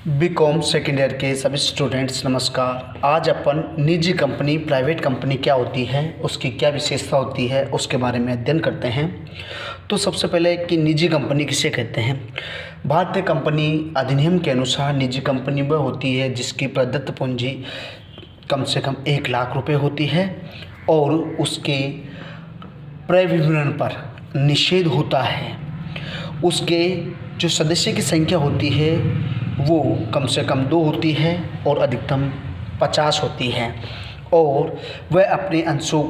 BCom second year के सभी students नमस्कार। आज अपन निजी कंपनी प्राइवेट कंपनी क्या होती है, उसकी क्या विशेषता होती है, उसके बारे में अध्ययन करते हैं। तो सबसे पहले कि निजी कंपनी किसे कहते हैं। भारतीय कंपनी अधिनियम के अनुसार निजी कंपनी वह होती है जिसकी प्रदत्त पूंजी कम से कम 1,00,000 रुपये होती है और उसके क्रय विवरण पर निषेध होता है। उसके जो सदस्य की संख्या होती है वो कम से कम 2 होती है और अधिकतम 50 होती है और वह अपने अंशों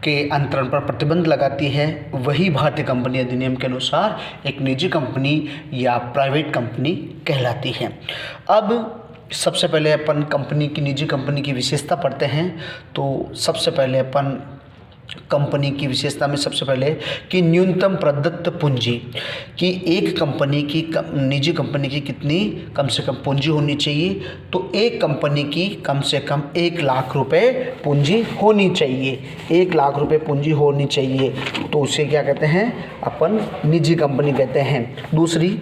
के अंतरण पर प्रतिबंध लगाती है। वही भारतीय कंपनी अधिनियम के अनुसार एक निजी कंपनी या प्राइवेट कंपनी कहलाती है। अब सबसे पहले अपन निजी कंपनी की विशेषता पढ़ते हैं। तो सबसे पहले अपन कंपनी की विशेषता में सबसे पहले कि न्यूनतम प्रदत्त पूंजी कि एक कंपनी की निजी कंपनी की कितनी कम से कम पूंजी होनी चाहिए। तो एक कंपनी की कम से कम 1,00,000 रुपये पूंजी होनी चाहिए। 1,00,000 रुपये पूंजी होनी चाहिए तो उसे क्या कहते हैं, अपन निजी कंपनी कहते हैं। दूसरी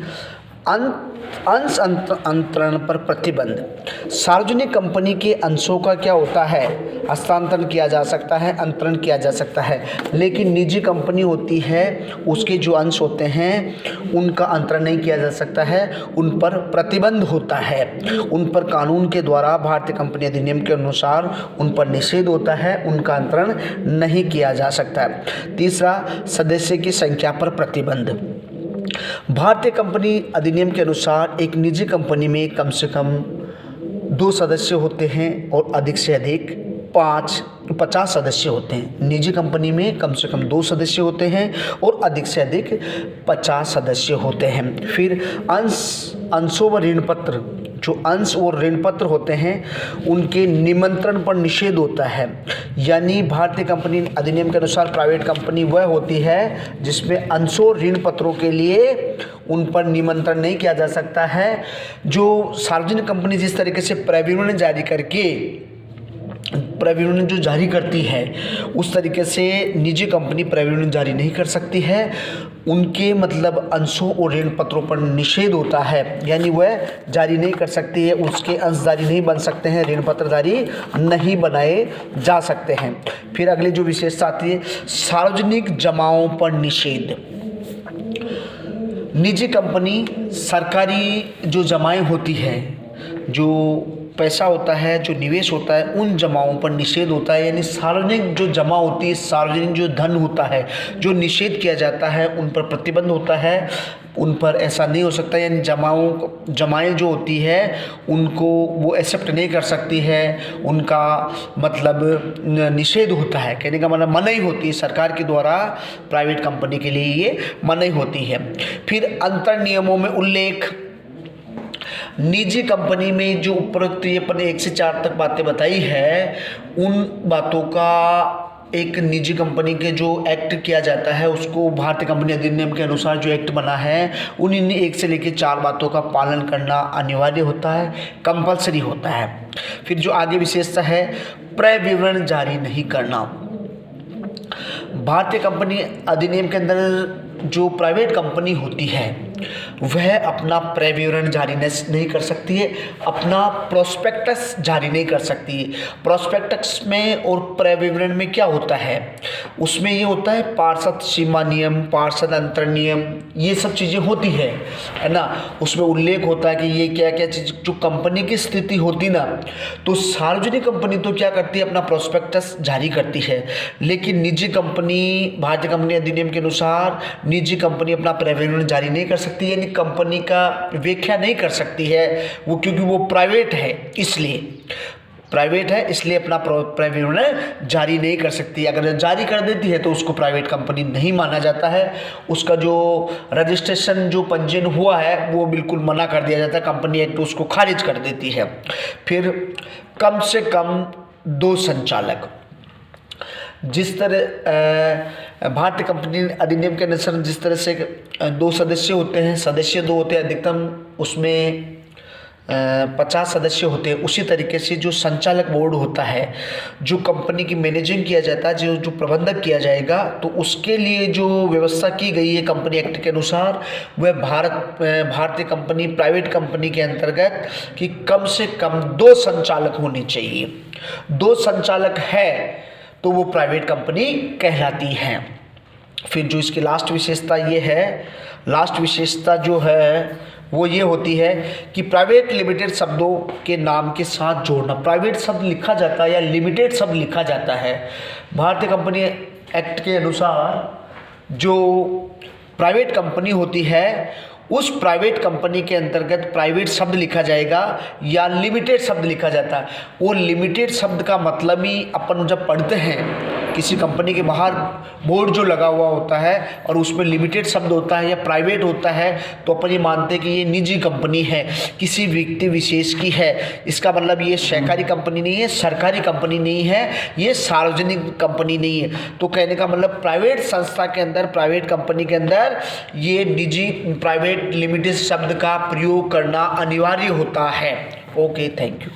अंश अंतरण पर प्रतिबंध। सार्वजनिक कंपनी के अंशों का क्या होता है, हस्तांतरण किया जा सकता है, अंतरण किया जा सकता है। लेकिन निजी कंपनी होती है उसके जो अंश होते हैं उनका अंतरण नहीं किया जा सकता है, उन पर प्रतिबंध होता है। उन पर कानून के द्वारा भारतीय कंपनी अधिनियम के अनुसार उन पर निषेध होता है, उनका अंतरण नहीं किया जा सकता है। तीसरा, सदस्य की संख्या पर प्रतिबंध। भारतीय कंपनी अधिनियम के अनुसार एक निजी कंपनी में कम से कम 2 सदस्य होते हैं और अधिक से अधिक 50 सदस्य होते हैं। निजी कंपनी में कम से कम 2 सदस्य होते हैं और अधिक से अधिक 50 सदस्य होते हैं। फिर अंशों व ऋण पत्र, जो अंश और ऋण पत्र होते हैं उनके निमंत्रण पर निषेध होता है। यानी भारतीय कंपनी अधिनियम के अनुसार प्राइवेट कंपनी वह होती है जिसमें अंशों और ऋण पत्रों के लिए उन पर निमंत्रण नहीं किया जा सकता है। जो सार्वजनिक कंपनी जिस तरीके से क्रय विवरण जारी करके क्रय विवरण जो जारी करती है उस तरीके से निजी कंपनी क्रय विवरण जारी नहीं कर सकती है। उनके मतलब अंशों और ऋण पत्रों पर निषेध होता है, यानी वह जारी नहीं कर सकती है, उसके अंश जारी नहीं बन सकते हैं, ऋण पत्र जारी नहीं बनाए जा सकते हैं। फिर अगली जो विशेषता आती है, सार्वजनिक जमाओं पर निषेध। निजी कंपनी सरकारी जो जमाएं होती है, जो पैसा होता है, जो निवेश होता है, उन जमाओं पर निषेध होता है। यानी सार्वजनिक जो जमा होती है, सार्वजनिक जो धन होता है जो निषेध किया जाता है उन पर प्रतिबंध होता है, उन पर ऐसा नहीं हो सकता। यानी जमाएं जो होती है उनको वो एक्सेप्ट नहीं कर सकती है, उनका मतलब निषेध होता है। कहने का मतलब मनाही होती है, सरकार के द्वारा प्राइवेट कंपनी के लिए ये मनाही होती है। फिर अंतर नियमों में उल्लेख। निजी कंपनी में जो उपरोक्त ये अपने 1 से 4 तक बातें बताई है, उन बातों का एक निजी कंपनी के जो एक्ट किया जाता है उसको भारतीय कंपनी अधिनियम के अनुसार जो एक्ट बना है उन्हीं 1 से लेकर 4 बातों का पालन करना अनिवार्य होता है, कंपलसरी होता है। फिर जो आगे विशेषता है, क्रय विवरण जारी नहीं करना। भारतीय कंपनी अधिनियम के अंदर जो प्राइवेट कंपनी होती है वह अपना क्रय विवरण जारी नहीं कर सकती है, अपना प्रोस्पेक्टस जारी नहीं कर सकती है। प्रोस्पेक्टस में और क्रय विवरण में क्या होता है, उसमें ये होता है पार्षद सीमा नियम, पार्षद अंतर नियम, ये सब चीज़ें होती है ना। उसमें उल्लेख होता है कि ये क्या क्या चीज़ जो कंपनी की स्थिति होती ना, तो सार्वजनिक कंपनी तो क्या करती है, अपना प्रोस्पेक्टस जारी करती है। लेकिन निजी कंपनी भारतीय कंपनी अधिनियम के अनुसार निजी कंपनी अपना क्रय विवरण जारी नहीं कर सकती, यानी कंपनी का व्याख्या नहीं कर सकती है वो, क्योंकि वो प्राइवेट है इसलिए अपना क्रय विवरण जारी नहीं कर सकती। अगर जारी कर देती है तो उसको प्राइवेट कंपनी नहीं माना जाता है, उसका जो रजिस्ट्रेशन जो पंजीयन हुआ है वो बिल्कुल मना कर दिया जाता है, कंपनी एक्ट उसको खारिज कर देती है। फिर कम से कम 2 संचालक। जिस तरह भारतीय कंपनी अधिनियम के अनुसार जिस तरह से 2 सदस्य होते हैं, सदस्य 2 होते हैं अधिकतम, उसमें 50 सदस्य होते हैं, उसी तरीके से जो संचालक बोर्ड होता है, जो कंपनी की मैनेजिंग किया जाता है, जो प्रबंधक किया जाएगा, तो उसके लिए जो व्यवस्था की गई है कंपनी एक्ट के अनुसार, वह भारतीय कंपनी प्राइवेट कंपनी के अंतर्गत कि कम से कम 2 संचालक होने चाहिए। 2 संचालक है तो वो प्राइवेट कंपनी कहलाती है। फिर जो इसकी लास्ट विशेषता ये है, लास्ट विशेषता जो है वो ये होती है कि प्राइवेट लिमिटेड शब्दों के नाम के साथ जोड़ना। प्राइवेट शब्द लिखा जाता है या लिमिटेड शब्द लिखा जाता है, भारतीय कंपनी एक्ट के अनुसार जो प्राइवेट कंपनी होती है उस प्राइवेट कंपनी के अंतर्गत प्राइवेट शब्द लिखा जाएगा या लिमिटेड शब्द लिखा जाता है। वो लिमिटेड शब्द का मतलब ही अपन जब पढ़ते हैं, किसी कंपनी के बाहर बोर्ड जो लगा हुआ होता है और उसमें लिमिटेड शब्द होता है या प्राइवेट होता है, तो अपन ये मानते हैं कि ये निजी कंपनी है, किसी व्यक्ति विशेष की है। इसका मतलब ये सहकारी कंपनी नहीं है, सरकारी कंपनी नहीं है, ये सार्वजनिक कंपनी नहीं है। तो कहने का मतलब प्राइवेट संस्था के अंदर, प्राइवेट कंपनी के अंदर ये निजी प्राइवेट लिमिटेड शब्द का प्रयोग करना अनिवार्य होता है। Okay, thank you.